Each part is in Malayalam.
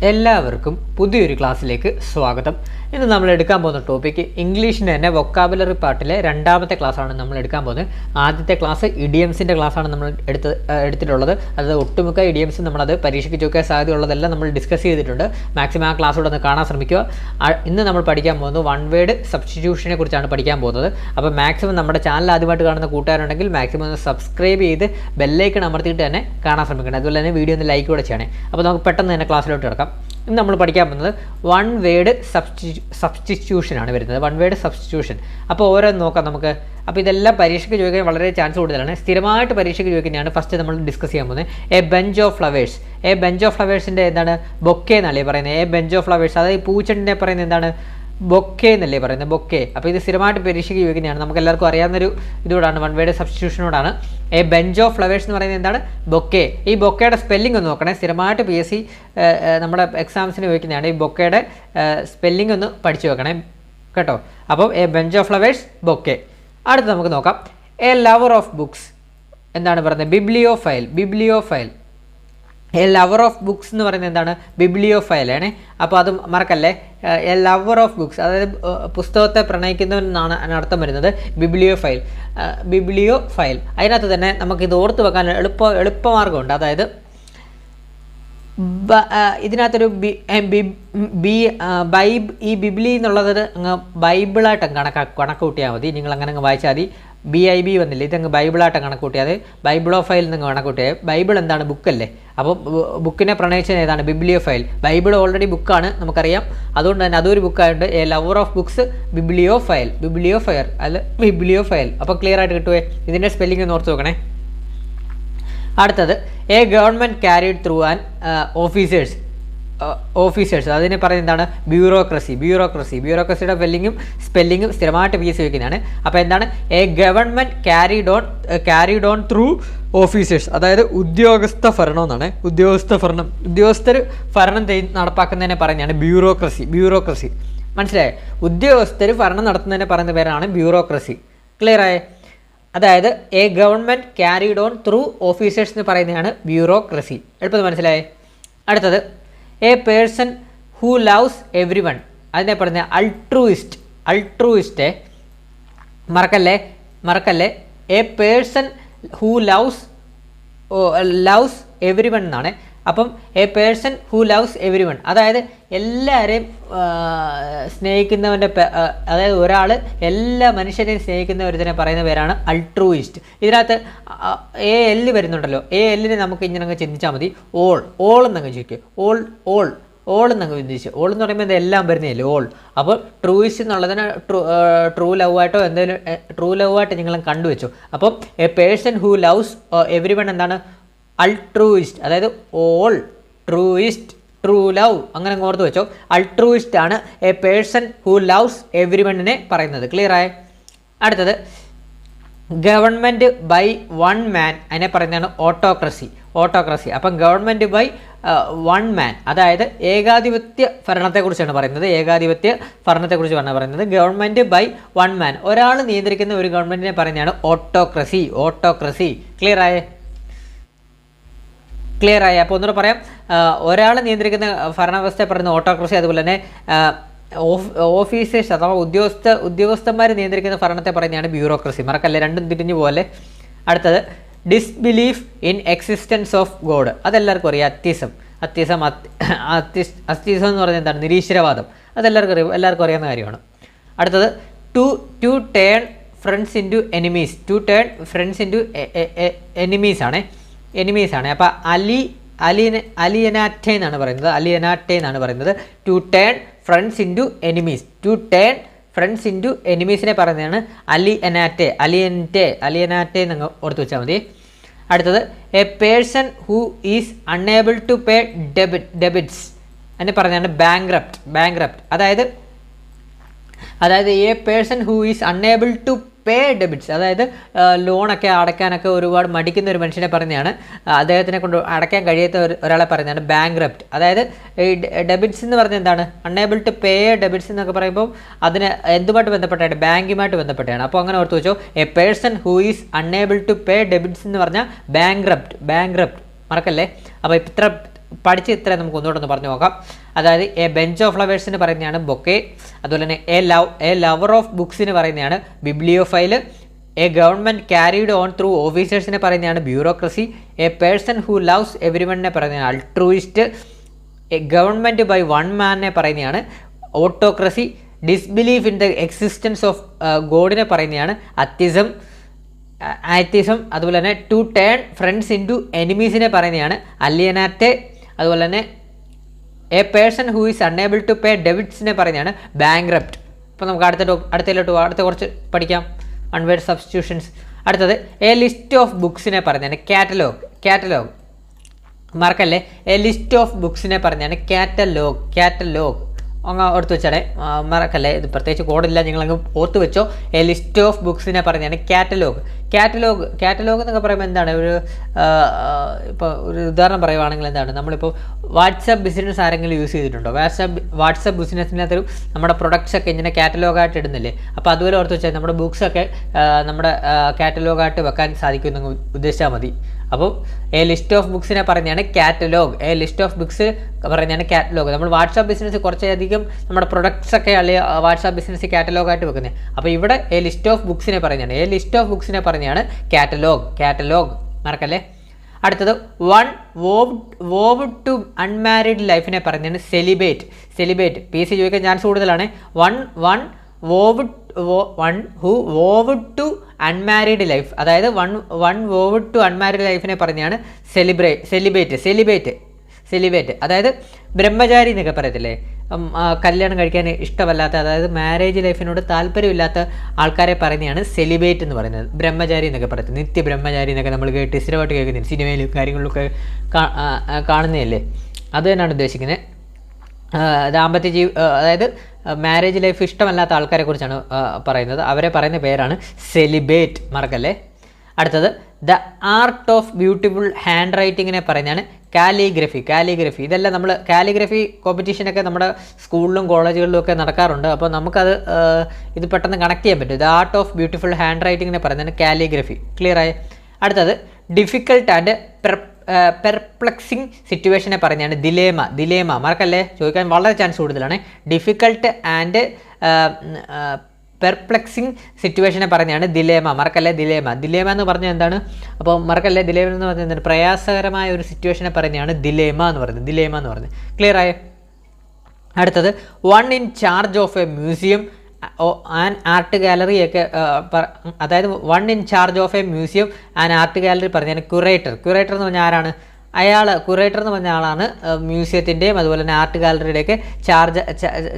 എല്ലാവർക്കും പുതിയൊരു ക്ലാസ്സിലേക്ക് സ്വാഗതം. ഇന്ന് നമ്മൾ എടുക്കാൻ പോകുന്ന ടോപ്പിക്ക് ഇംഗ്ലീഷിൻ്റെ തന്നെ വൊക്കാബുലറി പാർട്ടിലെ രണ്ടാമത്തെ ക്ലാസ്സാണ് നമ്മൾ എടുക്കാൻ പോകുന്നത്. ആദ്യത്തെ ക്ലാസ് ഇഡിയംസിൻ്റെ ക്ലാസ്സാണ് നമ്മൾ എടുത്തിട്ടുള്ളത്. അതായത് ഒട്ടുമിക്ക ഇഡിയംസ് നമ്മളത് പരീക്ഷയ്ക്ക് ചോദിക്കാൻ സാധ്യതയുള്ളതെല്ലാം നമ്മൾ ഡിസ്കസ് ചെയ്തിട്ടുണ്ട്. മാക്സിമം ആ ക്ലാസ്സോടെ ഒന്ന് കാണാൻ ശ്രമിക്കുക. ഇന്ന് നമ്മൾ പഠിക്കാൻ പോകുന്നത് വൺ വേർഡ് സബ്സ്റ്റിറ്റ്യൂഷനെ കുറിച്ചാണ് പഠിക്കാൻ പോകുന്നത്. അപ്പോൾ മാക്സിമം നമ്മുടെ ചാനൽ ആദ്യമായിട്ട് കാണുന്ന കൂട്ടുകാരുണ്ടെങ്കിൽ മാക്സിമം ഒന്ന് സബ്സ്ക്രൈബ് ചെയ്ത് ബെല്ലൈക്കൺ അമർത്തിയിട്ട് തന്നെ കാണാൻ ശ്രമിക്കണം. അതുപോലെ തന്നെ വീഡിയോ ഒന്ന് ലൈക്ക് കൂടെ ചെയ്യണേ. അപ്പോൾ നമുക്ക് പെട്ടെന്ന് തന്നെ ക്ലാസ്സിലോട്ട് കിടക്കാം. ഇന്ന് നമ്മൾ പഠിക്കാൻ പോകുന്നത് വൺ വേർഡ് സബ്സ്റ്റിറ്റ്യൂഷനാണ് വരുന്നത്. One word substitution. അപ്പോൾ ഓരോന്ന് നോക്കാം നമുക്ക്. അപ്പോൾ ഇതെല്ലാം പരീക്ഷയ്ക്ക് ചോദിക്കാൻ വളരെ ചാൻസ് കൂടുതലാണ്. സ്ഥിരമായിട്ട് പരീക്ഷയ്ക്ക് ചോദിക്കുന്നതാണ്. ഫസ്റ്റ് നമ്മൾ ഡിസ്കസ് ചെയ്യാൻ പോകുന്നത് a bunch of flowers. A bunch of ഫ്ലവേഴ്സിൻ്റെ എന്താണ്? ബൊക്കെ എന്നല്ലേ പറയുന്നത്. എ ബെഞ്ച് ഓഫ് ഫ്ലവേഴ്സ്, അതായത് പൂച്ചെണ്ടിനെ പറയുന്നത് എന്താണ്? ബൊക്കെ എന്നല്ലേ പറയുന്നത്, ബൊക്കെ. അപ്പോൾ ഇത് സ്ഥിരമായിട്ട് പരീക്ഷയ്ക്ക് ചോദിക്കുന്നതാണ്. നമുക്ക് എല്ലാവർക്കും അറിയാവുന്നൊരു ഇതോടാണ്, വൺ വേർഡ് സബ്സ്റ്റിറ്റ്യൂഷനോടാണ്. എ ബെഞ്ച് ഓഫ് ഫ്ലവേഴ്സ് എന്ന് പറയുന്നത് എന്താണ്? ബൊക്കെ. ഈ ബൊക്കയുടെ സ്പെല്ലിംഗ് ഒന്ന് നോക്കണേ. സ്ഥിരമായിട്ട് PSC നമ്മുടെ എക്സാംസിന് ചോദിക്കുന്നതാണ്. ഈ ബൊക്കയുടെ സ്പെല്ലിംഗ് ഒന്ന് പഠിച്ചു വെക്കണേ കേട്ടോ. അപ്പോൾ A bunch of flowers, bouquet. അടുത്ത് നമുക്ക് നോക്കാം. എ ലവർ ഓഫ് ബുക്സ് എന്താണ് പറയുന്നത്? Bibliophile. Bibliophile. A lover of books എന്ന് പറയുന്നത് എന്താണ്? ബിബ്ലിയോഫൈൽ ആണ്. അപ്പോൾ അത് മറക്കല്ലേ. എ ലവർ ഓഫ് ബുക്സ്, അതായത് പുസ്തകത്തെ പ്രണയിക്കുന്നവനാണ് അർത്ഥം വരുന്നത്. ബിബ്ലിയോഫൈൽ. ബിബ്ലിയോഫൈൽ. അതിനകത്ത് തന്നെ നമുക്കിത് ഓർത്ത് വെക്കാൻ എളുപ്പമാർഗ്ഗമുണ്ട്. അതായത് ഇതിനകത്തൊരു ഈ ബിബ്ലി എന്നുള്ളത് അങ്ങ് ബൈബിളായിട്ട് കണക്ക് കൂട്ടിയാൽ മതി. നിങ്ങൾ അങ്ങനെ അങ്ങ് വായിച്ചാൽ മതി. BIB വന്നില്ല, ഇതങ്ങ് ബൈബിളായിട്ട് കണക്ക് കൂട്ടിയാൽ ബൈബിളോഫൈൽ എന്നങ്ങ് കണക്ക് കൂട്ടിയാൽ. ബൈബിൾ എന്താണ്? ബുക്കല്ലേ. അപ്പോൾ ബുക്കിനെ പ്രണയിച്ചത് ഏതാണ്? ബിബ്ലിയോഫൈൽ. ബൈബിൾ ഓൾറെഡി ബുക്കാണ്, നമുക്കറിയാം. അതുകൊണ്ട് തന്നെ അതൊരു ബുക്കായിട്ട് a lover of books, bibliophile. ബിബ്ലിയോഫയർ അല്ല ബിബ്ലിയോഫൈൽ. അപ്പോൾ ക്ലിയർ ആയിട്ട് കിട്ടുവേ. ഇതിൻ്റെ സ്പെല്ലിംഗ് ഒന്ന് ഓർത്ത് നോക്കണേ. അടുത്തത് A government carried through and officers. അതിനെ പറയുന്നത് എന്താണ്? ബ്യൂറോക്രസി. ബ്യൂറോക്രസിയുടെ സ്പെല്ലിങ്ങും സ്ഥിരമായിട്ട് PSC വയ്ക്കുന്നതാണ്. അപ്പോൾ എന്താണ്? A government carried on through officers, അതായത് ഉദ്യോഗസ്ഥ ഭരണം എന്നാണ്. ഉദ്യോഗസ്ഥർ ഭരണം നടപ്പാക്കുന്നതിനെ പറയുന്നതാണ് ബ്യൂറോക്രസി. മനസ്സിലായേ? ഉദ്യോഗസ്ഥർ ഭരണം നടത്തുന്നതിനെ പറയുന്ന പേരാണ് ബ്യൂറോക്രസി. ക്ലിയർ ആയേ? അതായത് A government carried on through officers എന്ന് പറയുന്നതാണ് ബ്യൂറോക്രസി. എളുപ്പത്തിൽ മനസ്സിലായേ? അടുത്തത് a person who loves every one. അതിനെ പറയുന്ന അൾട്രൂയിസ്റ്റ്. മറക്കല്ലേ. A person who loves every one എന്നാണ്. അപ്പം A person who loves every one, അതായത് എല്ലാവരെയും സ്നേഹിക്കുന്നവൻ്റെ, അതായത് ഒരാൾ എല്ലാ മനുഷ്യരെയും സ്നേഹിക്കുന്ന ഒരുതിനെ പറയുന്ന പേരാണ് അൾട്രൂയിസ്റ്റ്. ഇതിനകത്ത് AL വരുന്നുണ്ടല്ലോ. ALനെ നമുക്ക് ഇങ്ങനെ അങ്ങ് ചിന്തിച്ചാൽ മതി. ഓൾ എന്നങ്ങ് ചോദിക്കുക. ഓൾ എന്നങ്ങ് ചിന്തിച്ചു. ഓൾ എന്ന് പറയുമ്പോൾ ഇതെല്ലാം വരുന്നില്ലേ, ഓൾ. അപ്പോൾ ട്രൂയിസ്റ്റ് എന്നുള്ളതിന് ട്രൂ ലവ് ആയിട്ടോ എന്തെങ്കിലും ട്രൂ ലവ് ആയിട്ട് നിങ്ങൾ കണ്ടുവച്ചു. അപ്പം A person who loves every one എന്താണ്? അൾട്രൂയിസ്റ്റ്. അതായത് ഓൾ ട്രൂയിസ്റ്റ്, ട്രൂ ലവ്, അങ്ങനെ ഓർത്ത് വെച്ചോ. അൾട്രൂയിസ്റ്റ് ആണ് a person who loves every വണ്ണിനെ പറയുന്നത്. ക്ലിയർ ആയ? അടുത്തത് ഗവൺമെൻറ് ബൈ വൺ മാൻ. അതിനെ പറയുന്നതാണ് ഓട്ടോക്രസി. അപ്പം ഗവൺമെൻറ് ബൈ വൺ മാൻ, അതായത് ഏകാധിപത്യ ഭരണത്തെക്കുറിച്ചാണ് പറയുന്നത്. ഗവൺമെൻറ് ബൈ വൺ മാൻ, ഒരാൾ നിയന്ത്രിക്കുന്ന ഒരു ഗവൺമെൻറ്റിനെ പറയുന്നതാണ് ഓട്ടോക്രസി. ക്ലിയർ ആയ? അപ്പോൾ ഒന്നുകൂടെ പറയാം. ഒരാൾ നിയന്ത്രിക്കുന്ന ഭരണവ്യവസ്ഥയെ പറയുന്ന ഓട്ടോക്രസി. അതുപോലെ തന്നെ ഓഫീസേഴ്സ് അഥവാ ഉദ്യോഗസ്ഥന്മാർ നിയന്ത്രിക്കുന്ന ഭരണത്തെ പറയുന്നതാണ് ബ്യൂറോക്രസി. മറക്കല്ലേ, രണ്ടും തിരിഞ്ഞു പോലെ. അടുത്തത് disbelief in existence of God. അതെല്ലാവർക്കും അറിയാം. അത്യസം എന്ന് പറയുന്നത് എന്താണ്? നിരീശ്വരവാദം. അതെല്ലാവർക്കും അറിയാവുന്ന കാര്യമാണ്. അടുത്തത് to turn friends into enemies ആണ്. അപ്പോൾ അലിയനാറ്റെ എന്നാണ് പറയുന്നത്. ടു ടേൺ ഫ്രണ്ട്സ് ഇൻറ്റു എനിമീസിനെ പറയുന്നതാണ് അലിയനാറ്റെ എന്നങ്ങ് ഓർത്ത് വെച്ചാൽ മതി. അടുത്തത് a person who is unable to pay debits. അതിനെ പറയുന്നതാണ് ബാങ്ക്രപ്റ്റ്. അതായത് a person who is unable to pay debits, അതായത് ലോണൊക്കെ അടയ്ക്കാനൊക്കെ ഒരുപാട് മടിക്കുന്ന ഒരു മനുഷ്യനെ പറയുന്നതാണ്, അദ്ദേഹത്തിനെ കൊണ്ട് അടയ്ക്കാൻ കഴിയാത്ത ഒരാളെ പറയുന്നതാണ് ബാങ്ക്രപ്റ്റ്. അതായത് ഈ ഡെബിറ്റ്സ് എന്ന് പറഞ്ഞാൽ എന്താണ്? അൺഏബിൾ ടു പേ ഡെബിറ്റ്സ് എന്നൊക്കെ പറയുമ്പോൾ അതിന് എന്തുമായിട്ട് ബന്ധപ്പെട്ടാണ്? ബാങ്കുമായിട്ട് ബന്ധപ്പെട്ടാണ്. അപ്പോൾ അങ്ങനെ ഓർത്ത് വെച്ചോ, a person who is unable to pay debits എന്ന് പറഞ്ഞാൽ ബാങ്ക്രപ്റ്റ്. മറക്കല്ലേ. അപ്പോൾ പഠിച്ച് ഇത്രയും നമുക്ക് ഒന്നുകൂടെ പറഞ്ഞു നോക്കാം. അതായത് എ ബെഞ്ച് ഓഫ് ഫ്ലവേഴ്സിന് പറയുന്നതാണ് ബൊക്കെ. അതുപോലെ തന്നെ എ ലവർ ഓഫ് ബുക്സിന് പറയുന്നതാണ് bibliophile. A government carried on through ഓഫീസേഴ്സിനെ പറയുന്നതാണ് bureaucracy. A person who loves എവരിവണിനെ പറയുന്നതാണ് altruist. A government by one മാനിനെ പറയുന്നതാണ് autocracy. Disbelief in the existence of ഗോഡിനെ പറയുന്നതാണ് അത്തിസം. അതുപോലെ തന്നെ to turn friends into എനിമീസിനെ പറയുന്നതാണ് അലിയനാറ്റെ. അതുപോലെ തന്നെ a person who is unable to pay ഡെബിറ്റ്സിനെ പറയുന്നതാണ് ബാങ്ക്രപ്റ്റ്. അപ്പോൾ നമുക്ക് അടുത്ത കുറച്ച് പഠിക്കാം. One word substitutions. അടുത്തത് എ ലിസ്റ്റ് ഓഫ് ബുക്സിനെ പറഞ്ഞാണ് കാറ്റലോഗ്. മറക്കല്ലേ, എ ലിസ്റ്റ് ഓഫ് ബുക്സിനെ പറഞ്ഞാണ് കാറ്റലോഗ്. അങ്ങ് ഓർത്ത് വെച്ചാണേ, മറക്കല്ലേ, ഇത് പ്രത്യേകിച്ച് കോഡില്ല, നിങ്ങളങ്ങ് ഓർത്ത് വെച്ചോ. എ ലിസ്റ്റ് ഓഫ് ബുക്സിനെ പറഞ്ഞാണ് കാറ്റലോഗ് എന്നൊക്കെ പറയുമ്പോൾ എന്താണ്, ഇപ്പോൾ ഒരു ഉദാഹരണം പറയുവാണെങ്കിൽ എന്താണ്, നമ്മളിപ്പോൾ വാട്സപ്പ് ബിസിനസ് ആരെങ്കിലും യൂസ് ചെയ്തിട്ടുണ്ടോ? വാട്സപ്പ് ബിസിനസ്സിനകത്തൊരു നമ്മുടെ പ്രൊഡക്ട്സ് ഒക്കെ ഇങ്ങനെ കാറ്റലോഗായിട്ട് ഇടുന്നില്ലേ? അപ്പോൾ അതുപോലെ ഓർത്ത് വെച്ചാൽ നമ്മുടെ ബുക്സൊക്കെ നമ്മുടെ കാറ്റലോഗായിട്ട് വെക്കാൻ സാധിക്കുമെന്ന് ഉദ്ദേശിച്ചാൽ മതി. അപ്പോൾ എ ലിസ്റ്റ് ഓഫ് ബുക്സിനെ പറഞ്ഞാണ് catalogue. A list of books പറഞ്ഞാണ് കാറ്റലോഗ്. നമ്മൾ വാട്സാപ്പ് ബിസിനസ് കുറച്ചധികം നമ്മുടെ പ്രൊഡക്ട്സ് ഒക്കെ അല്ലെങ്കിൽ വാട്സാപ്പ് ബിസിനസ് കാറ്റലോഗായിട്ട് വെക്കുന്നത്. അപ്പോൾ ഇവിടെ എ ലിസ്റ്റ് ഓഫ് ബുക്സിനെ പറഞ്ഞാണ് കാറ്റലോഗ്. മറക്കല്ലേ. അടുത്തത് വൺ വോവ് ടു അൺമാരീഡ് ലൈഫിനെ പറഞ്ഞാണ് സെലിബേറ്റ്. PC ചോദിക്കാൻ ചാൻസ് കൂടുതലാണ്. One who vow to unmarried life, അതായത് വൺ വോവ് ടു അൺമാരീഡ് ലൈഫിനെ പറഞ്ഞാണ് സെലിബേറ്റ്. അതായത് ബ്രഹ്മചാരി എന്നൊക്കെ പറയത്തില്ലേ, കല്യാണം കഴിക്കാൻ ഇഷ്ടമല്ലാത്ത, അതായത് മാരേജ് ലൈഫിനോട് താല്പര്യമില്ലാത്ത ആൾക്കാരെ പറയുന്നതാണ് സെലിബേറ്റ് എന്ന് പറയുന്നത്. ബ്രഹ്മചാരി എന്നൊക്കെ പറയുന്നത്, നിത്യബ്രഹ്മചാരി എന്നൊക്കെ നമ്മൾ സ്ഥിരമായിട്ട് കേൾക്കുന്നില്ല, സിനിമയിലും കാര്യങ്ങളിലൊക്കെ കാണുന്നതല്ലേ, അത് തന്നെയാണ് ഉദ്ദേശിക്കുന്നത്. അതായത് മാരേജ് ലൈഫ് ഇഷ്ടമല്ലാത്ത ആൾക്കാരെ കുറിച്ചാണ് പറയുന്നത്. അവരെ പറയുന്ന പേരാണ് സെലിബേറ്റ്. മറക്കല്ലേ. അടുത്തത് the art of beautiful hand റൈറ്റിങ്ങിനെ പറയുന്നതാണ് കാലിഗ്രഫി. ഇതെല്ലാം നമ്മൾ കാലിഗ്രഫി കോമ്പറ്റീഷനൊക്കെ നമ്മുടെ സ്കൂളിലും കോളേജുകളിലും ഒക്കെ നടക്കാറുണ്ട്. അപ്പോൾ നമുക്കത് ഇത് പെട്ടെന്ന് കണക്ട് ചെയ്യാൻ പറ്റും. The art of beautiful hand റൈറ്റിങ്ങിനെ പറയുന്നതാണ് കാലിഗ്രഫി. ക്ലിയർ ആയി. അടുത്തത് ഡിഫിക്കൽട്ട് ആൻഡ് പെർപ്ലക്സിങ് സിറ്റുവേഷനെ പറഞ്ഞാണ് ദിലേമ. മറക്കല്ലേ, ചോദിക്കാൻ വളരെ ചാൻസ് കൂടുതലാണ്. ഡിഫിക്കൽട്ട് ആൻഡ് പെർപ്ലക്സിങ് സിറ്റുവേഷനെ പറഞ്ഞാണ് ദിലേമ. മറക്കല്ലേ, ദിലേമ എന്ന് പറഞ്ഞാൽ എന്താണ്? അപ്പോൾ മറക്കല്ലേ, ദിലേമ എന്ന് പറഞ്ഞാൽ എന്താണ്? പ്രയാസകരമായ ഒരു സിറ്റുവേഷനെ പറഞ്ഞാണ് ദിലേമ എന്ന് പറയുന്നത്. ക്ലിയർ ആയോ? അടുത്തത് one in charge of a museum and art gallery ഒക്കെ, അതായത് one in charge of a museum and art gallery പറഞ്ഞാൽ ക്യൂറേറ്റർ എന്ന് പറഞ്ഞാൽ ആരാണ്? ക്യൂറേറ്റർ എന്ന് പറഞ്ഞ ആളാണ് മ്യൂസിയത്തിൻ്റെയും അതുപോലെ തന്നെ ആർട്ട് ഗാലറിയുടെയൊക്കെ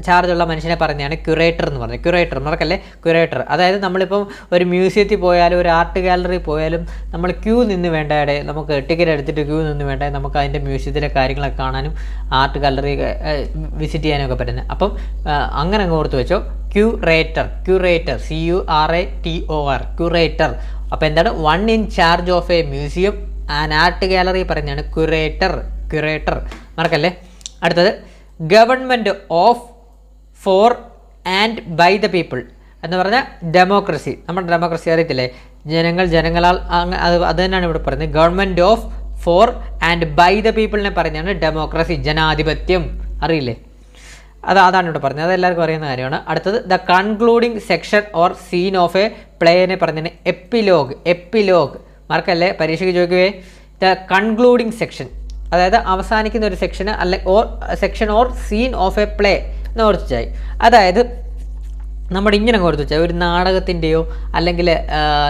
ചാർജുള്ള മനുഷ്യനെ പറഞ്ഞാണ് ക്യൂറേറ്റർ എന്ന് പറഞ്ഞത്. ക്യൂറേറ്റർ മറക്കല്ലേ, ക്യൂറേറ്റർ. അതായത് നമ്മളിപ്പം ഒരു മ്യൂസിയത്തിൽ പോയാലും ഒരു ആർട്ട് ഗാലറി പോയാലും നമ്മൾ ക്യൂ നിന്ന് വേണ്ടയുടെ, നമുക്ക് ടിക്കറ്റ് എടുത്തിട്ട് ക്യൂ നിന്ന് വേണ്ട നമുക്ക് അതിൻ്റെ മ്യൂസിയത്തിലെ കാര്യങ്ങളൊക്കെ കാണാനും ആർട്ട് ഗാലറി വിസിറ്റ് ചെയ്യാനൊക്കെ പറ്റുന്നത്. അപ്പം അങ്ങനെ അങ്ങ് ഓർത്ത് വെച്ചോ, ക്യൂറേറ്റർ CURATOR ക്യൂറേറ്റർ. അപ്പോൾ എന്താണ്? One in charge of a museum and art gallery പറഞ്ഞാണ് ക്യൂറേറ്റർ. മറക്കല്ലേ. അടുത്തത് government of, for and by the people എന്ന് പറഞ്ഞാൽ ഡെമോക്രസി. നമ്മുടെ ഡെമോക്രസി അറിയത്തില്ലേ, ജനങ്ങളാൽ, അത് തന്നെയാണ് ഇവിടെ പറയുന്നത്. Government of, for and by the പീപ്പിളിനെ പറഞ്ഞാണ് ഡെമോക്രസി, ജനാധിപത്യം. അറിയില്ലേ? അതാണ് ഇവിടെ പറഞ്ഞത്, അതെല്ലാവർക്കും അറിയുന്ന കാര്യമാണ്. അടുത്തത് the concluding section or scene of a പ്ലേനെ പറഞ്ഞാണ് എപ്പിലോഗ്. മറക്കല്ലേ, പരീക്ഷയ്ക്ക് ചോദിക്കുകയെ ദ കൺക്ലൂഡിങ് സെക്ഷൻ, അതായത് അവസാനിക്കുന്ന ഒരു സെക്ഷന് section or scene of a play എന്ന് ഓർത്തിച്ചായി. അതായത് നമ്മുടെ ഇങ്ങനെ ഓർത്ത് വെച്ചാൽ ഒരു നാടകത്തിൻ്റെയോ അല്ലെങ്കിൽ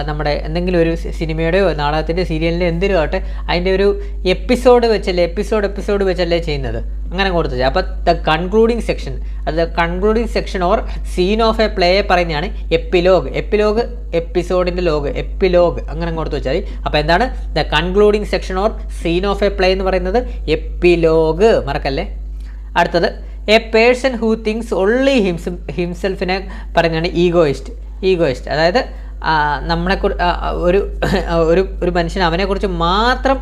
നമ്മുടെ എന്തെങ്കിലും ഒരു സിനിമയുടെയോ നാടകത്തിൻ്റെ സീരിയലിൻ്റെ എന്തിനും ആവട്ടെ അതിൻ്റെ ഒരു എപ്പിസോഡ് വെച്ചല്ലേ ചെയ്യുന്നത്. അങ്ങനെ കൊടുത്തു വെച്ചാൽ അപ്പോൾ ദ കൺക്ലൂഡിങ് സെക്ഷൻ, അത് concluding section or scene of a പ്ലേയെ പറയുന്നതാണ് എപ്പിലോഗ്. എപ്പിസോഡിൻ്റെ എപ്പിലോഗ് അങ്ങനെ കൊടുത്തു വെച്ചാൽ. അപ്പോൾ എന്താണ് the concluding section or scene of a play എന്ന് പറയുന്നത് എപ്പിലോഗ്. മറക്കല്ലേ. അടുത്തത് a person who thinks only ഹിംസെൽഫിനെ പറയുന്നതാണ് ഈഗോയിസ്റ്റ്. അതായത് ഒരു മനുഷ്യൻ അവനെക്കുറിച്ച് മാത്രം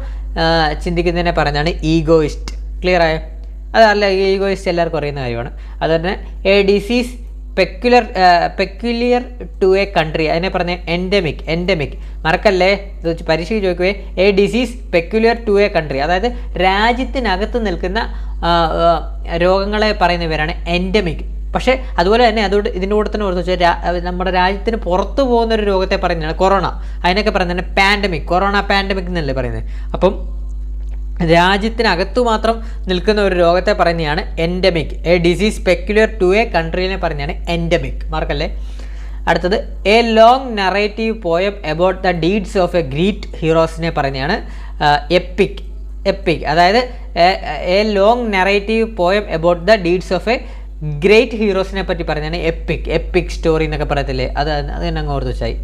ചിന്തിക്കുന്നതിനെ പറയുന്നതാണ് ഈഗോയിസ്റ്റ്. ക്ലിയർ ആയോ? അതല്ല, ഈഗോയിസ്റ്റ് എല്ലാവർക്കും അറിയുന്ന കാര്യമാണ്. അതുതന്നെ a disease peculiar to a country, അതിനെ പറഞ്ഞ എൻഡമിക് മറക്കല്ലേ, ഇത് പരീക്ഷയ്ക്ക് ചോദിക്കുവേ. A disease peculiar to a country, അതായത് രാജ്യത്തിനകത്ത് നിൽക്കുന്ന രോഗങ്ങളെ പറയുന്ന പേരാണ് എൻഡമിക്. പക്ഷേ അതുപോലെ തന്നെ അതുകൊണ്ട് ഇതിൻ്റെ കൂടെ തന്നെ ഓർത്ത് വെച്ചാൽ നമ്മുടെ രാജ്യത്തിന് പുറത്തു പോകുന്ന ഒരു രോഗത്തെ പറയുന്നതാണ് കൊറോണ, അതിനൊക്കെ പറയുന്നതാണ് പാൻഡമിക്, കൊറോണ പാൻഡമിക് എന്നല്ലേ പറയുന്നത്. അപ്പം രാജ്യത്തിനകത്തു മാത്രം നിൽക്കുന്ന ഒരു രോഗത്തെ പറയുന്നതാണ് endemic. A disease peculiar to a കൺട്രീനെ പറയുന്നതാണ് എൻഡമിക്, മാർക്കല്ലേ. അടുത്തത് a long narrative poem about the deeds of a great ഹീറോസിനെ പറയുന്നതാണ് എപ്പിക്. അതായത് a long narrative poem about the deeds of a great ഹീറോസിനെ പറ്റി പറയുന്നതാണ് എപ്പിക് സ്റ്റോറി എന്നൊക്കെ പറയത്തില്ലേ, അത് തന്നെ അങ്ങ് ഓർത്ത് വെച്ചായി.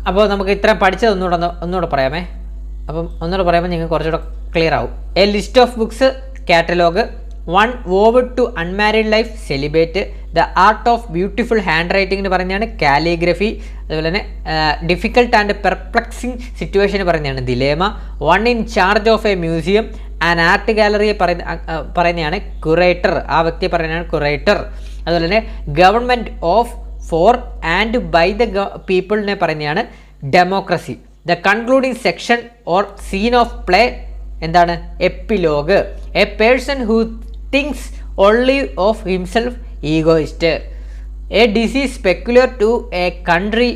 അപ്പോൾ നമുക്ക് ഇത്ര പഠിച്ചത് ഒന്നുകൂടെ പറയാമേ. അപ്പം ഒന്നുകൂടെ പറയുമ്പോൾ നിങ്ങൾക്ക് കുറച്ചുകൂടെ ക്ലിയർ ആവും. A list of books catalogue, 1 vowed to unmarried life celebrate, the art of beautiful hand റൈറ്റിംഗിന് പറയുന്നതാണ് കാലിഗ്രഫി, അതുപോലെ തന്നെ ഡിഫിക്കൽട്ട് ആൻഡ് പെർപ്ലക്സിങ് സിറ്റുവേഷന് പറയുന്നതാണ് dilemma, 1 in charge of a museum and art ഗാലറിയെ പറയുന്നതാണ് ക്യൂറേറ്റർ, ആ വ്യക്തിയെ പറയുന്നതാണ് ക്യൂറേറ്റർ. അതുപോലെ തന്നെ government of for and by the പീപ്പിളിനെ പറയുന്നതാണ് democracy. The concluding section or scene of play എന്താണ് epilogue. A person who thinks only of himself egoist. A disease peculiar to a country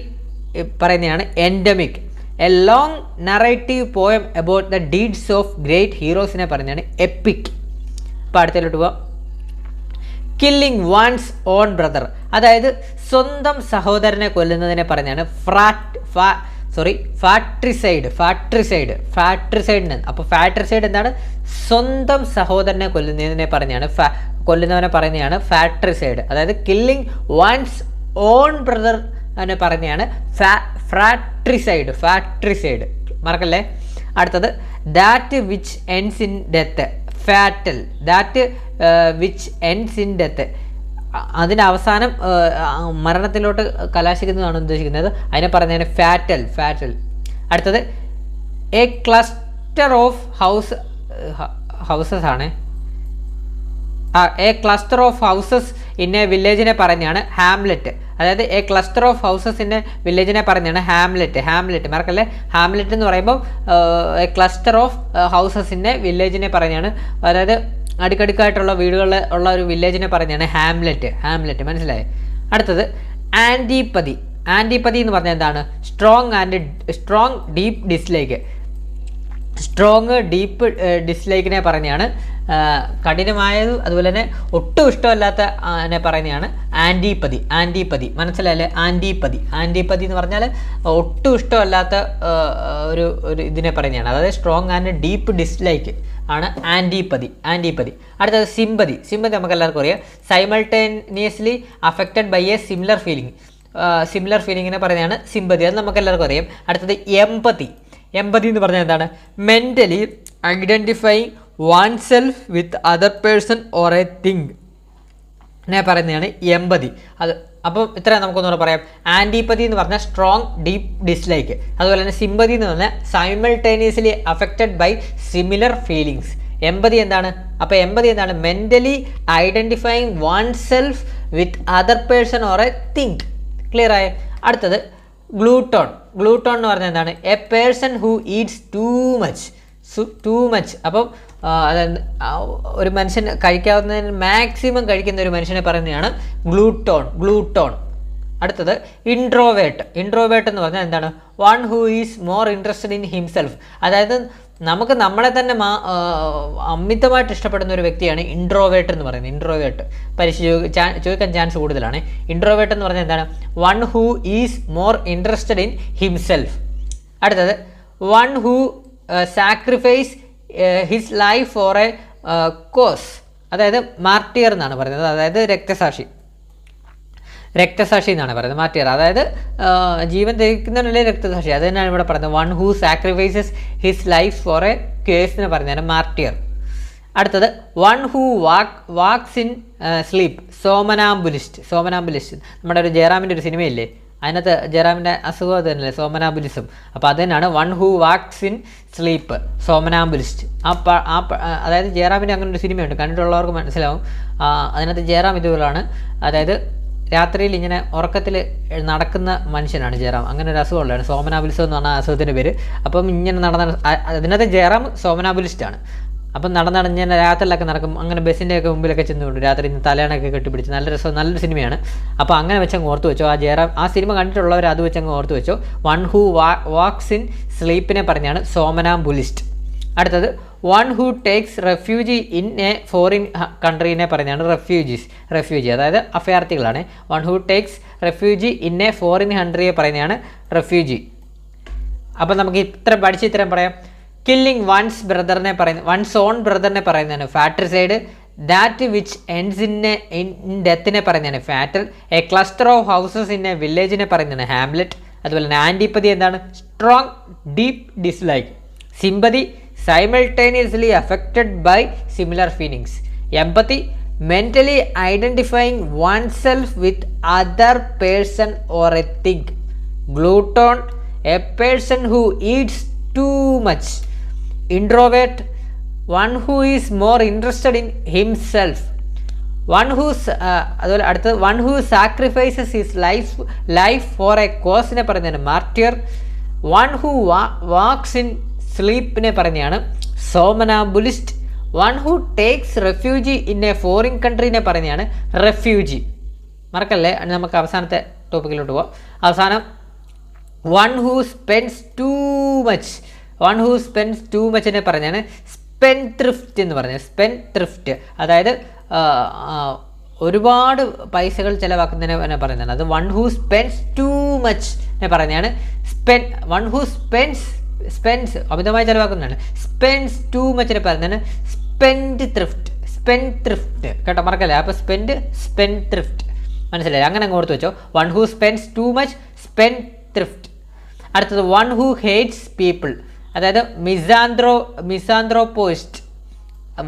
പറയുന്നതാണ് endemic. A long narrative poem about the deeds of great ഹീറോസിനെ പറയുന്നതാണ് എപ്പിക്. അപ്പോൾ അടുത്തതിലോട്ട് പോവാം. കില്ലിങ് വൺസ് ഓൺ ബ്രദർ, അതായത് സ്വന്തം സഹോദരനെ കൊല്ലുന്നതിനെ പറയുന്നതാണ് ഫാട്രിസൈഡ്. അപ്പോൾ ഫാട്രിസൈഡ് എന്താണ്? സ്വന്തം സഹോദരനെ കൊല്ലുന്നതിനെ പറയുന്നതാണ് ഫാട്രിസൈഡ്. അതായത് കില്ലിങ് വൺസ് ഓൺ ബ്രദർ അതിനെ പറയുന്നതാണ് ഫാട്രിസൈഡ്. മറക്കല്ലേ. അടുത്തത് that which ends in death, fatal. That which ends in death, അതിൻ്റെ അവസാനം മരണത്തിലോട്ട് കലാശിക്കുന്നതാണ് ഉദ്ദേശിക്കുന്നത്, അതിനെ പറയുന്നതാണ് ഫാറ്റൽ. അടുത്തത് എ ക്ലസ്റ്റർ ഓഫ് ഹൗസസ് ആണ്. A cluster of houses in a വില്ലേജിനെ പറഞ്ഞാണ് ഹാംലെറ്റ്. അതായത് a cluster of houses in a വില്ലേജിനെ പറഞ്ഞാണ് ഹാംലെറ്റ്. മറക്കല്ലേ, ഹാംലെറ്റ് എന്ന് പറയുമ്പോൾ a cluster of houses in a വില്ലേജിനെ പറഞ്ഞാണ്, അതായത് അടുക്കടുക്കായിട്ടുള്ള വീടുകളിൽ ഉള്ള ഒരു വില്ലേജിനെ പറഞ്ഞാണ് ഹാംലെറ്റ്. മനസ്സിലായി. അടുത്തത് ആൻറ്റിപ്പതി എന്ന് പറഞ്ഞാൽ എന്താണ്? സ്ട്രോങ് ഡീപ്പ് ഡിസ്ലൈക്കിനെ പറഞ്ഞാണ് കഠിനമായത്, അതുപോലെ തന്നെ ഒട്ടും ഇഷ്ടമല്ലാത്ത പറയുന്നതാണ് ആൻറ്റിപ്പതി. മനസ്സിലായല്ലേ? ആൻറ്റിപ്പതി എന്ന് പറഞ്ഞാൽ ഒട്ടും ഇഷ്ടമല്ലാത്ത ഒരു ഇതിനെ പറയുന്നതാണ്, അതായത് സ്ട്രോങ് ആൻഡ് ഡീപ്പ് ഡിസ്ലൈക്ക് ആണ് ആൻറ്റിപ്പതി. അടുത്തത് സിമ്പതി നമുക്ക് എല്ലാവർക്കും അറിയാം. Simultaneously affected by a similar ഫീലിങ്ങിനെ പറയുന്നതാണ് സിമ്പതി, അത് നമുക്ക് എല്ലാവർക്കും അറിയാം. അടുത്തത് എമ്പതി എന്ന് പറഞ്ഞാൽ എന്താണ്? Mentally identifying one self with other person or a thing എന്നെ പറയുന്നതാണ് എമ്പതി. അത് അപ്പം ഇത്രയും നമുക്കൊന്നുകൂടെ പറയാം. ആൻറ്റിപ്പതി എന്ന് പറഞ്ഞാൽ സ്ട്രോങ് ഡീപ്പ് ഡിസ്ലൈക്ക്, അതുപോലെ തന്നെ സിമ്പതി എന്ന് പറഞ്ഞാൽ simultaneously affected by similar feelings. Empathy എന്താണ്? അപ്പോൾ എമ്പതി എന്താണ്? Mentally identifying one self with other person or a thing. Clear ആയ? അടുത്തത് ഗ്ലൂട്ടോൺ എന്ന് പറഞ്ഞാൽ എന്താണ്? A person who eats too much. അപ്പം അതായത് ഒരു മനുഷ്യൻ കഴിക്കാവുന്നതിന് മാക്സിമം കഴിക്കുന്ന ഒരു മനുഷ്യനെ പറയുന്നതാണ് ഗ്ലൂട്ടോൺ. അടുത്തത് ഇൻട്രോവേർട്ട് എന്ന് പറഞ്ഞാൽ എന്താണ്? One who is more interested in himself. അതായത് നമുക്ക് നമ്മളെ തന്നെ അമിതമായിട്ട് ഇഷ്ടപ്പെടുന്ന ഒരു വ്യക്തിയാണ് ഇൻട്രോവേർട്ട് എന്ന് പറയുന്നത്. ഇൻട്രോവേർട്ട് പരീക്ഷ ചോദിക്കാൻ ചാൻസ് കൂടുതലാണ്. ഇൻട്രോവേർട്ട് എന്ന് പറഞ്ഞാൽ എന്താണ്? One who is more interested in himself. അടുത്തത് one who sacrifice his life for a cause, അതായത് മാർട്ടിയർ എന്നാണ് പറയുന്നത്, അതായത് രക്തസാക്ഷി എന്നാണ് പറയുന്നത്. മാർട്ടിയർ അതായത് ജീവൻ ധരിക്കുന്നതിനുള്ള രക്തസാക്ഷി, അത് തന്നെയാണ് ഇവിടെ പറയുന്നത്. One who sacrifices his life for a cause എന്ന് പറഞ്ഞാൽ മാർട്ടിയർ. അടുത്തത് one who walks in sleep, somnambulist. നമ്മുടെ ഒരു ജയറാമിൻ്റെ ഒരു സിനിമയില്ലേ, അതിനകത്ത് ജയറാമിൻ്റെ അസുഖം അത് തന്നെയല്ലേ, സോമനാബുലിസം. അപ്പോൾ അത് തന്നെയാണ് one who walks in sleep, somnambulist. അതായത് ജയറാമിൻ്റെ അങ്ങനെ ഒരു സിനിമയുണ്ട്, കണ്ടിട്ടുള്ളവർക്ക് മനസ്സിലാവും. അതിനകത്ത് ജയറാം ഇതുപോലാണ്, അതായത് രാത്രിയിൽ ഇങ്ങനെ ഉറക്കത്തിൽ നടക്കുന്ന മനുഷ്യനാണ് ജയറാം. അങ്ങനെ ഒരു അസുഖമുള്ളതാണ്, സോമനാബുലിസം എന്ന് പറഞ്ഞ അസുഖത്തിൻ്റെ പേര്. അപ്പം ഇങ്ങനെ അതിനകത്ത് ജയറാം സോമനാബുലിസ്റ്റാണ്. അപ്പം നടന്നിങ്ങനെ രാത്രിയിലൊക്കെ നടക്കും, അങ്ങനെ ബസ്സിൻ്റെയൊക്കെ മുമ്പിലൊക്കെ ചെന്നുകൊണ്ട് രാത്രി തലേണൊക്കെ കെട്ടിപ്പിടിച്ച് നല്ല രസം, നല്ലൊരു സിനിമയാണ്. അപ്പോൾ അങ്ങനെ വെച്ചങ്ങ് ഓർത്ത് വെച്ചോ, ആ ജയറാം ആ സിനിമ കണ്ടിട്ടുള്ളവർ അത് വെച്ചങ്ങ് ഓർത്ത് വെച്ചോ. വൺ ഹൂ വാക്സ് ഇൻ സ്ലീപ്പിനെ പറഞ്ഞാണ് സോമനാബുലിസ്റ്റ്. അടുത്തത് one who takes refuge in a foreign കൺട്രീനെ പറഞ്ഞാണ് റെഫ്യൂജി, അതായത് അഭയാർത്ഥികളാണ്. One who takes refuge in a foreign കൺട്രിയെ പറയുന്നതാണ് റെഫ്യൂജി. അപ്പം നമുക്ക് ഇത്രയും പറയാം. കില്ലിങ് വൺസ് ഓൺ ബ്രദറിനെ പറയുന്നതാണ് fratricide. That which ends in ഡെത്തിനെ പറയുന്നതാണ് fatal. A cluster of houses in a വില്ലേജിനെ പറയുന്നതാണ് ഹാംലെറ്റ്. അതുപോലെ തന്നെ ആൻറ്റിപ്പതി എന്താണ്? Strong deep dislike. Sympathy simultaneously affected by similar feelings. Empathy mentally identifying oneself with other person or a thing. Glutton a person who eats too much. Introvert one who is more interested in himself. One who sacrifices his life for a cause നെ പറയുന്നതാണ് martyr. One who walks in സ്ലീപ്പിനെ പറഞ്ഞാണ് somnambulist. One who takes refuge in a foreign കൺട്രീനെ പറഞ്ഞാണ് റെഫ്യൂജി. മറക്കല്ലേ, നമുക്ക് അവസാനത്തെ ടോപ്പിക്കിലോട്ട് പോവാം. അവസാനം വൺ ഹൂ സ്പെൻഡ്സ് ടൂ മച്ചിനെ പറഞ്ഞാണ് സ്പെൻഡ്ത്രിഫ്റ്റ് എന്ന് പറഞ്ഞത്. സ്പെൻഡ്ത്രിഫ്റ്റ് അതായത് ഒരുപാട് പൈസകൾ ചിലവാക്കുന്നതിനെ പറയുന്നതാണ്. അത് വൺ ഹൂ സ്പെൻഡ്സ് ടൂ മച്ചിനെ പറഞ്ഞാണ് വൺ ഹൂ സ്പെൻസ് അമിതമായി ചിലവാക്കുന്നതാണ്. സ്പെൻസ് ടു മച്ചിനെ പറയുന്നതാണ് സ്പെൻഡ് ത്രിഫ്റ്റ് കേട്ടോ, മറക്കല്ലേ. അപ്പോൾ സ്പെൻഡ് ത്രിഫ്റ്റ് മനസ്സിലായി, അങ്ങനെ അങ്ങ് ഓർത്ത് വെച്ചോ. One who spends too much, spend thrift. അടുത്തത് വൺ ഹൂ ഹേറ്റ്സ് പീപ്പിൾ, അതായത് മിസാന്ത്രോപോയിസ്റ്റ്.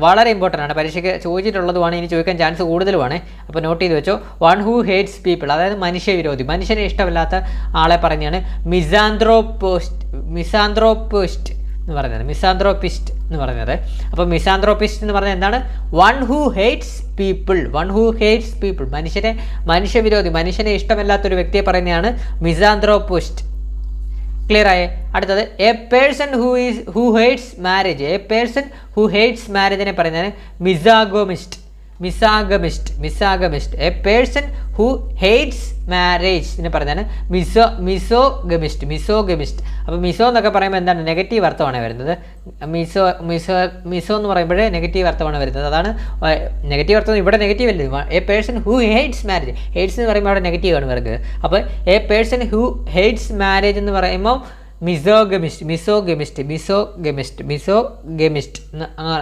വളരെ ഇമ്പോർട്ടൻ്റ് ആണ്, പരീക്ഷയ്ക്ക് ചോദിച്ചിട്ടുള്ളതുമാണ്, ഇനി ചോദിക്കാൻ ചാൻസ് കൂടുതലുമാണ്. അപ്പോൾ നോട്ട് ചെയ്ത് വെച്ചോ. വൺ ഹൂ ഹേറ്റ്സ് പീപ്പിൾ, അതായത് മനുഷ്യവിരോധി, മനുഷ്യനെ ഇഷ്ടമില്ലാത്ത ആളെ പറഞ്ഞാണ് മിസാന്ത്രോപിസ്റ്റ് എന്ന് പറയുന്നത്. അപ്പോൾ മിസാന്ത്രോപിസ്റ്റ് എന്ന് പറഞ്ഞാൽ എന്താണ്? വൺ ഹൂ ഹേറ്റ്സ് പീപ്പിൾ, മനുഷ്യവിരോധി, മനുഷ്യനെ ഇഷ്ടമില്ലാത്തൊരു വ്യക്തിയെ പറയുന്നതാണ് മിസാന്ത്രോപിസ്റ്റ്. ക്ലിയർ ആയേ? അടുത്തത് എ പേഴ്സൺ ഹൂ ഹേറ്റ്സ് മാരേജിനെ പറയുന്നതാണ് മിസാഗമിസ്റ്റ്. എ പേഴ്സൺ ഹൂ ഹേറ്റ്സ് മാരേജിനെ പറയുന്നതാണ് മിസോഗമിസ്റ്റ്. അപ്പോൾ മിസോ എന്നൊക്കെ പറയുമ്പോൾ എന്താണ്? നെഗറ്റീവ് അർത്ഥമാണ് വരുന്നത്. മിസോ എന്ന് പറയുമ്പോഴേ നെഗറ്റീവ് അർത്ഥമാണ് വരുന്നത്. അതാണ് നെഗറ്റീവ് അർത്ഥം, ഇവിടെ നെഗറ്റീവ് അല്ലേ. A person who hates marriage, hates എന്ന് പറയുമ്പോൾ അവിടെ നെഗറ്റീവ് ആണ് വരുന്നത്. അപ്പോൾ A person who hates marriage എന്ന് പറയുമ്പോൾ മിസോഗമിസ്റ്റ്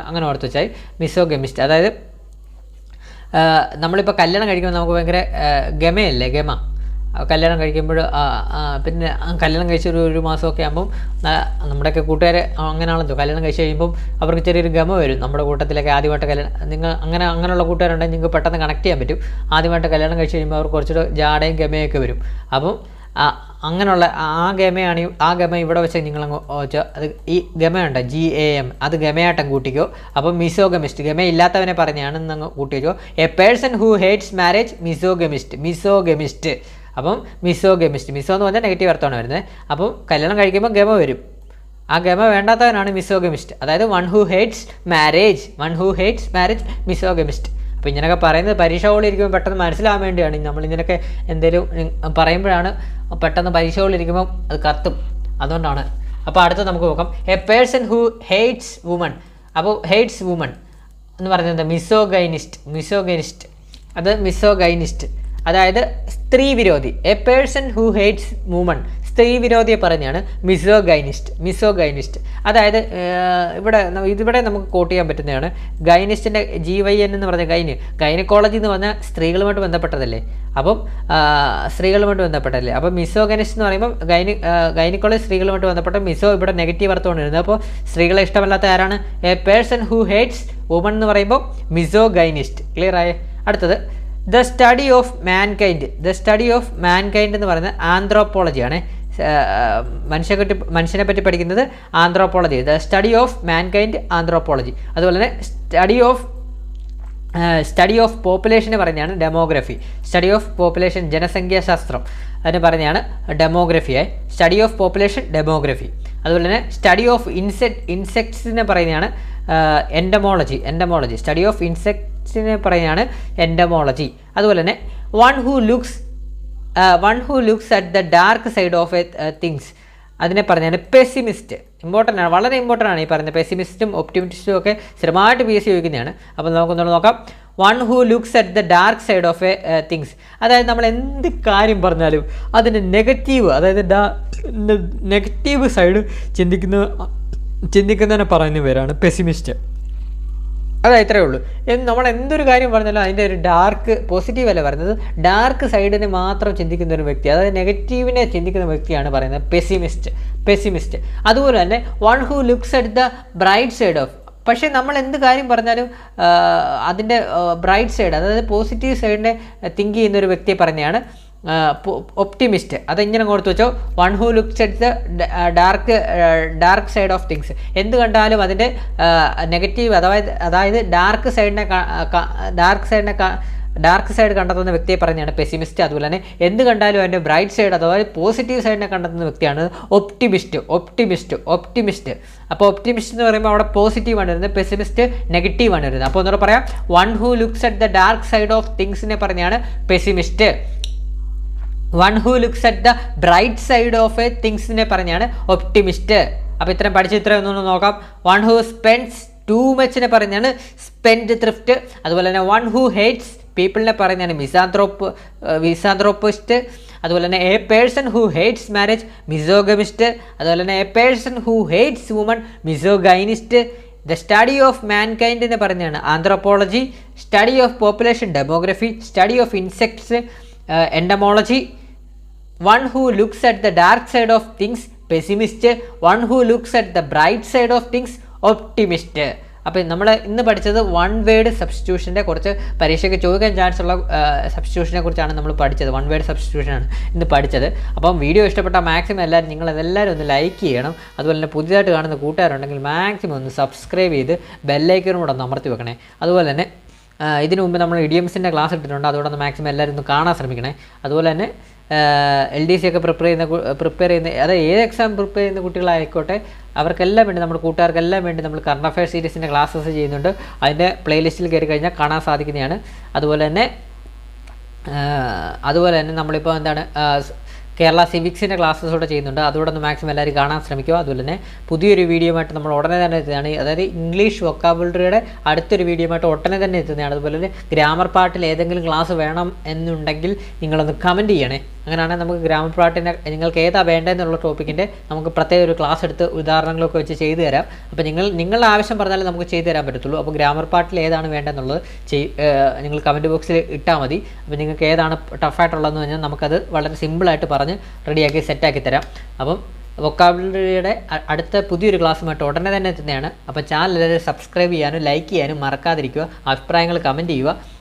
അങ്ങനെ ഓർത്ത് വെച്ചാൽ മിസോഗമിസ്റ്റ്. അതായത് നമ്മളിപ്പോൾ കല്യാണം കഴിക്കുമ്പോൾ നമുക്ക് ഭയങ്കര ഗമയല്ലേ, കല്യാണം കഴിക്കുമ്പോൾ പിന്നെ കല്യാണം കഴിച്ചൊരു മാസമൊക്കെ ആകുമ്പം നമ്മുടെയൊക്കെ കൂട്ടുകാർ അങ്ങനെയാണല്ലോ, കല്യാണം കഴിച്ച് കഴിയുമ്പം അവർക്ക് ചെറിയൊരു ഗമ വരും. നമ്മുടെ കൂട്ടത്തിലൊക്കെ ആദ്യമായിട്ട് അങ്ങനെയുള്ള കൂട്ടുകാരുണ്ടെങ്കിൽ നിങ്ങൾക്ക് പെട്ടെന്ന് കണക്ട് ചെയ്യാൻ പറ്റും. ആദ്യമായിട്ട് കല്യാണം കഴിച്ച് കഴിയുമ്പോൾ അവർക്ക് കുറച്ചൊരു ജാടയും ഗമയൊക്കെ വരും. അപ്പം അങ്ങനെയുള്ള ആ ഗമ ഇവിടെ വെച്ച് നിങ്ങളങ്ങ് വെച്ചാൽ അത് ഈ ഗമയുണ്ട് GAM, അത് ഗമയാട്ടം കൂട്ടിക്കോ. അപ്പം മിസോഗമിസ്റ്റ്, ഗമയില്ലാത്തവനെ പറഞ്ഞാണെന്ന് അങ്ങ് കൂട്ടി വെച്ചോ. A person who hates marriage misogamist. അപ്പം മിസോ എന്ന് പറഞ്ഞാൽ നെഗറ്റീവ് അർത്ഥമാണ് വരുന്നത്. അപ്പം കല്യാണം കഴിക്കുമ്പോൾ ഗമ വരും, ആ ഗമ വേണ്ടാത്തവനാണ് മിസോഗമിസ്റ്റ്. അതായത് വൺ ഹൂ ഹേറ്റ്സ് മാരേജ് മിസോഗമിസ്റ്റ്. അപ്പോൾ ഇങ്ങനെയൊക്കെ പറയുന്നത് പരീക്ഷ ഹോളിലിരിക്കുമ്പോൾ പെട്ടെന്ന് മനസ്സിലാകാൻ വേണ്ടിയാണ്. നമ്മളിങ്ങനെയൊക്കെ എന്തെങ്കിലും പറയുമ്പോഴാണ് പെട്ടെന്ന് പരീക്ഷ ഹോളിലിരിക്കുമ്പം അത് കത്തും, അതുകൊണ്ടാണ്. അപ്പോൾ അടുത്ത നമുക്ക് നോക്കാം. A person who hates woman. അപ്പോൾ ഹേറ്റ്സ് വുമൺ എന്ന് പറയുന്നത് മിസോഗൈനിസ്റ്റ്. അത് മിസോഗൈനിസ്റ്റ്, അതായത് സ്ത്രീ വിരോധി. A person who hates woman, സ്ത്രീ വിരോധിയെ പറഞ്ഞാണ് മിസോഗൈനിസ്റ്റ്. അതായത് ഇവിടെ നമുക്ക് കോട്ട് ചെയ്യാൻ പറ്റുന്നതാണ്. ഗൈനിസ്റ്റിൻ്റെ GYN എന്ന് പറഞ്ഞ ഗൈനക്കോളജി എന്ന് പറഞ്ഞാൽ സ്ത്രീകളുമായിട്ട് ബന്ധപ്പെട്ടതല്ലേ. അപ്പം സ്ത്രീകളുമായിട്ട് ബന്ധപ്പെട്ടല്ലേ. അപ്പം മിസോഗൈനിസ്റ്റ് എന്ന് പറയുമ്പോൾ ഗൈനക്കോളജി സ്ത്രീകളുമായിട്ട് ബന്ധപ്പെട്ട മിസോ ഇവിടെ നെഗറ്റീവ് അർത്ഥമാണ് വരുന്നത്. അപ്പോൾ സ്ത്രീകളെ ഇഷ്ടമല്ലാത്ത ആരാണ്? A person who hates woman എന്ന് പറയുമ്പോൾ മിസോഗൈനിസ്റ്റ്. ക്ലിയർ ആയേ? അടുത്തത് ദ സ്റ്റഡി ഓഫ് മാൻകൈൻഡ് എന്ന് പറയുന്നത് ആന്ത്രോപോളജിയാണ്. മനുഷ്യനെ പറ്റി പഠിക്കുന്നത് anthropology. The study of mankind anthropology. അതുപോലെ തന്നെ സ്റ്റഡി ഓഫ് പോപ്പുലേഷനെ പറയുന്നതാണ് ഡെമോഗ്രഫി. സ്റ്റഡി ഓഫ് പോപ്പുലേഷൻ ജനസംഖ്യാശാസ്ത്രം അതിന് പറയുന്നതാണ് ഡെമോഗ്രഫിയായി. Study of population demography. അതുപോലെ തന്നെ സ്റ്റഡി ഓഫ് ഇൻസെക്ട്സിനെ പറയുന്നതാണ് എൻഡമോളജി. സ്റ്റഡി ഓഫ് ഇൻസെക്ട്സിനെ പറയുന്നതാണ് എൻഡമോളജി. അതുപോലെ തന്നെ one who looks at the dark side of things അതിനെ പറഞ്ഞാണ് പെസിമിസ്റ്റ്. ഇമ്പോർട്ടൻ്റ് ആണ്, വളരെ ഇമ്പോർട്ടൻ്റ് ആണ് ഈ പറയുന്നത്. പെസിമിസ്റ്റും ഒപ്റ്റിമിസ്റ്റും ഒക്കെ സ്ഥിരമായിട്ട് PSC ചോദിക്കുന്നതാണ്. അപ്പോൾ നമുക്കൊന്നുകൂടെ നോക്കാം. One who looks at the dark side of things, അതായത് നമ്മൾ എന്ത് കാര്യം പറഞ്ഞാലും അതിൻ്റെ നെഗറ്റീവ്, അതായത് നെഗറ്റീവ് സൈഡ് ചിന്തിക്കുന്നതിനെ പറയുന്ന പേരാണ് പെസിമിസ്റ്റ്. അതായത് ഇത്രയേ ഉള്ളൂ. നമ്മൾ എന്തൊരു കാര്യം പറഞ്ഞാലും അതിൻ്റെ ഒരു പോസിറ്റീവ് അല്ല പറയുന്നത്, ഡാർക്ക് സൈഡിനെ മാത്രം ചിന്തിക്കുന്ന ഒരു വ്യക്തി, അതായത് നെഗറ്റീവിനെ ചിന്തിക്കുന്ന വ്യക്തിയാണ് പറയുന്നത് പെസിമിസ്റ്റ്. അതുപോലെ തന്നെ one who looks at the bright side of, പക്ഷേ നമ്മൾ എന്ത് കാര്യം പറഞ്ഞാലും അതിൻ്റെ ബ്രൈറ്റ് സൈഡ്, അതായത് പോസിറ്റീവ് സൈഡിനെ തിങ്ക് ചെയ്യുന്ന ഒരു വ്യക്തിയെ പറഞ്ഞാണ് ഒപ്റ്റിമിസ്റ്റ്. അതിങ്ങനെ കൊടുത്തു വെച്ചോ. One who looks at the dark side of things, എന്ത് കണ്ടാലും അതിൻ്റെ നെഗറ്റീവ്, അതായത് ഡാർക്ക് സൈഡ് കണ്ടെത്തുന്ന വ്യക്തിയെ പറഞ്ഞാണ് പെസിമിസ്റ്റ്. അതുപോലെ തന്നെ എന്ത് കണ്ടാലും അതിൻ്റെ ബ്രൈറ്റ് സൈഡ് അഥവാ പോസിറ്റീവ് സൈഡിനെ കണ്ടെത്തുന്ന വ്യക്തിയാണ് ഒപ്റ്റിമിസ്റ്റ്. അപ്പോൾ ഒപ്റ്റിമിസ്റ്റ് എന്ന് പറയുമ്പോൾ അവിടെ പോസിറ്റീവാണ് വരുന്നത്, പെസിമിസ്റ്റ് നെഗറ്റീവാണ് വരുന്നത്. അപ്പോൾ ഒന്നുകൂടെ പറയാം, one who looks at the dark side of തിങ്സിനെ പറഞ്ഞാണ് pessimist. One who looks at the bright side of തിങ്സിനെ പറഞ്ഞാണ് ഒപ്റ്റിമിസ്റ്റ്. അപ്പോൾ ഇത്രയും ഒന്നൊന്ന് നോക്കാം. വൺ ഹൂ സ്പെൻഡ്സ് ടു മച്ചിനെ പറഞ്ഞാണ് സ്പെൻഡ് ത്രിഫ്റ്റ്. അതുപോലെ തന്നെ വൺ ഹൂ ഹേറ്റ്സ് പീപ്പിളിനെ പറയുന്നതാണ് മിസാന്ത്രോപ്പിസ്റ്റ്. അതുപോലെ തന്നെ a person who hates marriage misogamist. അതുപോലെ തന്നെ a person who hates woman misogynist. The study of mankind എന്ന് പറഞ്ഞാണ് anthropology. Study of population demography. Study of insects entomology. One who looks at the dark side of things pessimist. One who looks at the bright side of things optimist. അപ്പോൾ നമ്മൾ ഇന്ന് പഠിച്ചത് വൺ വേർഡ് സബ്സ്റ്റിറ്റ്യൂഷൻ്റെ കുറച്ച് പരീക്ഷയ്ക്ക് ചോദിക്കാൻ ചാൻസ് ഉള്ള സബ്സ്റ്റിറ്റ്യൂഷനെ കുറിച്ചാണ് നമ്മൾ പഠിച്ചത്. വൺ വേർഡ് സബ്സ്റ്റിറ്റ്യൂഷനാണ് ഇന്ന് പഠിച്ചത്. അപ്പം വീഡിയോ ഇഷ്ടപ്പെട്ട മാക്സിമം നിങ്ങളെല്ലാവരും ഒന്ന് ലൈക്ക് ചെയ്യണം. അതുപോലെ തന്നെ പുതിയതായിട്ട് കാണുന്ന കൂട്ടുകാരുണ്ടെങ്കിൽ മാക്സിമം ഒന്ന് സബ്സ്ക്രൈബ് ചെയ്ത് ബെല്ലൈക്കനും കൂടെ ഒന്ന് അമർത്തി വെക്കണേ. അതുപോലെ തന്നെ ഇതിനു മുമ്പ് നമ്മൾ ഇഡിയംസിൻ്റെ ക്ലാസ് ഇട്ടിട്ടുണ്ട്, അതുകൊണ്ട് ഒന്ന് മാക്സിമം എല്ലാവരും ഒന്ന് കാണാൻ ശ്രമിക്കണേ. അതുപോലെ തന്നെ LDC ഒക്കെ പ്രിപ്പയർ ചെയ്യുന്ന അതായത് ഏത് എക്സാം പ്രിപ്പയർ ചെയ്യുന്ന കുട്ടികളായിക്കോട്ടെ അവർക്കെല്ലാം വേണ്ടി, നമ്മുടെ കൂട്ടുകാർക്കെല്ലാം വേണ്ടി നമ്മൾ കറണ്ട് അഫയേഴ്സ് സീരീസിൻ്റെ ക്ലാസ്സസ് ചെയ്യുന്നുണ്ട്. അതിൻ്റെ പ്ലേലിസ്റ്റിൽ കയറി കഴിഞ്ഞാൽ കാണാൻ സാധിക്കുന്നതാണ്. അതുപോലെ തന്നെ നമ്മളിപ്പോൾ കേരള സിവിക്സിൻ്റെ ക്ലാസ്സസ് കൂടെ ചെയ്യുന്നുണ്ട്. അതുകൂടെ ഒന്ന് മാക്സിമം എല്ലാവരും കാണാൻ ശ്രമിക്കുക. അതുപോലെ തന്നെ പുതിയൊരു വീഡിയോ ആയിട്ട് നമ്മൾ ഉടനെ തന്നെ എത്തുന്നതാണ്. അതായത് ഇംഗ്ലീഷ് വൊക്കാബുലറിയുടെ അടുത്തൊരു വീഡിയോ ആയിട്ട് ഉടനെ തന്നെ എത്തുന്നതാണ്. അതുപോലെ തന്നെ ഗ്രാമർ പാർട്ടിൽ ഏതെങ്കിലും ക്ലാസ് വേണം എന്നുണ്ടെങ്കിൽ നിങ്ങളൊന്ന് കമൻറ്റ് ചെയ്യണേ. അങ്ങനെയാണെങ്കിൽ നമുക്ക് ഗ്രാമർ പാർട്ടിനെ നിങ്ങൾക്ക് ഏതാ വേണ്ടതെന്നുള്ള ടോപ്പിക്കിൻ്റെ നമുക്ക് പ്രത്യേക ഒരു ക്ലാസ് എടുത്ത് ഉദാഹരണങ്ങളൊക്കെ വെച്ച് ചെയ്തു തരാം. അപ്പോൾ നിങ്ങളുടെ ആവശ്യം പറഞ്ഞാൽ നമുക്ക് ചെയ്തു തരാൻ പറ്റത്തുള്ളൂ. അപ്പോൾ ഗ്രാമർ പാർട്ടിൽ ഏതാണ് വേണ്ടതെന്നുള്ളത് നിങ്ങൾ കമൻറ്റ് ബോക്സിൽ ഇട്ടാൽ മതി. അപ്പോൾ നിങ്ങൾക്ക് ഏതാണ് ടഫായിട്ടുള്ളതെന്ന് പറഞ്ഞാൽ നമുക്കത് വളരെ സിമ്പിളായിട്ട് പറഞ്ഞ് റെഡിയാക്കി സെറ്റാക്കി തരാം. അപ്പം വൊക്കാബുലറിയുടെ അടുത്ത പുതിയൊരു ക്ലാസ്സുമായിട്ട് ഉടനെ തന്നെ എത്തുന്നതാണ്. അപ്പോൾ ചാനൽ എല്ലാവരും സബ്സ്ക്രൈബ് ചെയ്യാനും ലൈക്ക് ചെയ്യാനും മറക്കാതിരിക്കുക. അഭിപ്രായങ്ങൾ കമൻറ്റ് ചെയ്യുക.